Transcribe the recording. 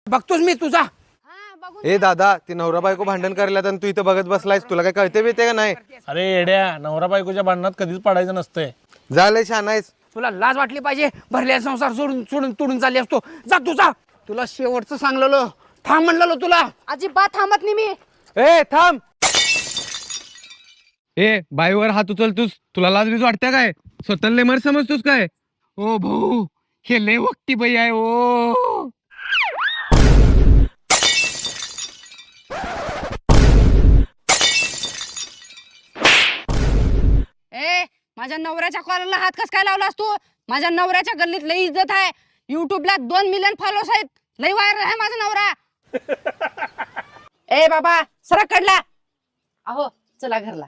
बघतोस मी तुझा. ए दादा, ती नवरा बायको भांडण करायला आणि तू इथं बघत बसलायस, तुला काय कळते बिळते का नाही? अरे येड्या, नवरा बायकोच्या भांडणात कधीच पडायचं नसतंय. झालंय छान आहेस. तुला लाज वाटली पाहिजे. भरल्या संसार सोडून सोडून तोडून चालली असतो. जा तुझा. तुला शेवटचं सांगलेलो, थांब म्हणलेलो तुला. अजिबात थांबत नाही मी. ए थांब. ए बाईवर हात उचलतोस, तुला लाज बीज वाटते काय? स्वतःला मर समजतोस काय? ओ भाऊ, हे लय वक्ती बाई आहे ओ. ए, माझ्या नवऱ्याच्या कॉलरला हात कस काय लावलास तू? माझ्या नवऱ्याच्या गल्लीत लई इज्जत आहे. युट्यूबला 2 मिलियन फॉलोअर्स आहेत. लई वायर आहे माझा नवरा. ए बाबा, सरक कडला. अहो चला घरला.